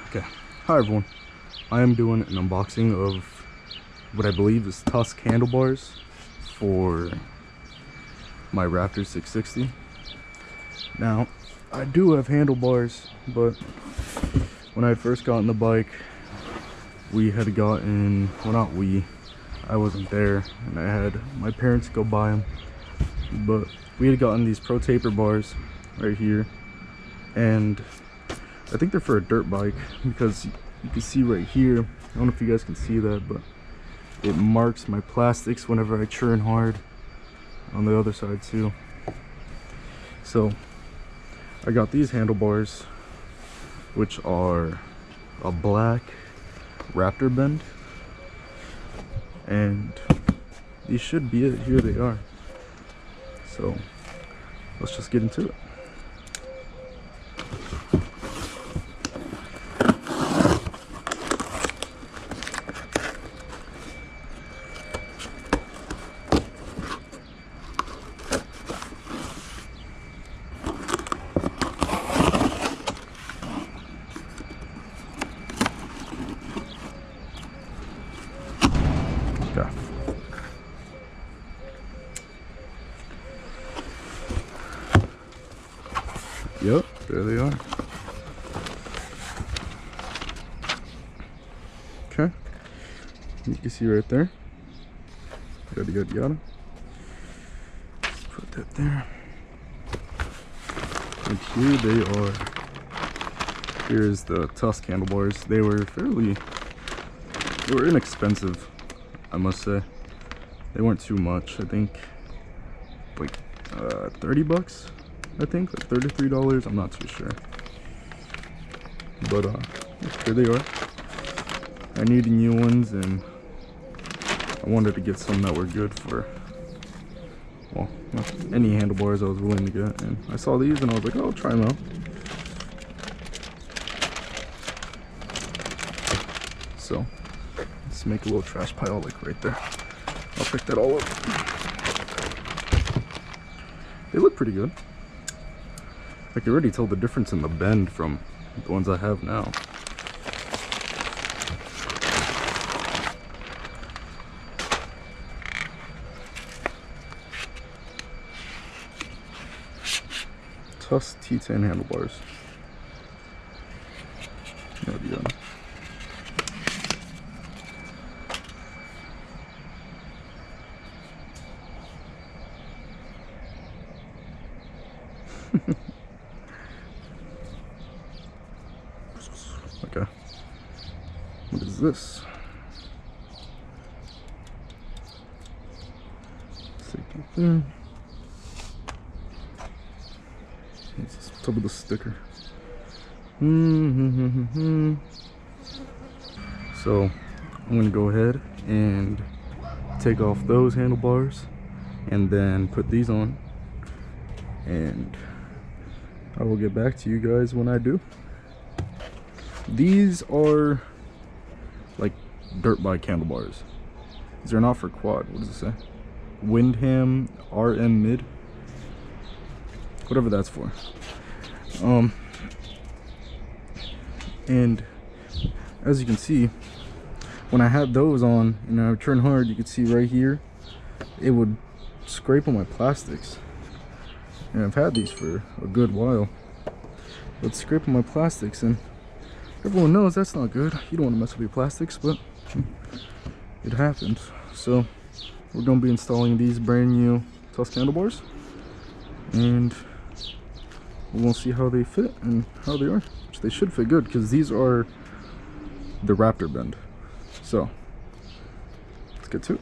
Okay, hi everyone. I am doing an unboxing of what I believe is Tusk handlebars for my Raptor 660. Now, I do have handlebars, but when I first got on the bike, we had gotten, well, not we, I wasn't there, and I had my parents go buy them, but we had gotten these Pro Taper bars right here, and I think they're for a dirt bike, because you can see right here, I don't know if you guys can see that, but it marks my plastics whenever I churn hard on the other side too. So I got these handlebars, which are a black Raptor bend, and these should be it. Here they are. So let's just get into it. Okay. Yep, there they are. Okay, you can see right there. Yada yada yada. Let's put that there. And here they are. Here's the Tusk handlebars. They were inexpensive, I must say. They weren't too much. I think like 30 bucks. I think like $33. I'm not too sure, but here they are. I needed new ones, and I wanted to get some that were good for, well, any handlebars I was willing to get. And I saw these and I was like, oh, I'll try them out. So let's make a little trash pile like right there. I'll pick that all up. They look pretty good. I can already tell the difference in the bend from the ones I have now. Tusk T10 handlebars. Yada yada. Okay, what is this? There. What's the top of the sticker? So I'm gonna go ahead and take off those handlebars and then put these on, and I will get back to you guys when I do. These are like dirt bike handlebars. These are not for quad. What does it say? Windham RM mid, whatever that's for. And as you can see, when I had those on and I would turn hard, you could see right here it would scrape on my plastics. And I've had these for a good while. It would scrape on my plastics, and everyone knows that's not good. You don't want to mess with your plastics, but it happens. So we're going to be installing these brand new Tusk handlebars, and we'll see how they fit and how they are. Which they should fit good, because these are the Raptor bend. So let's get to it.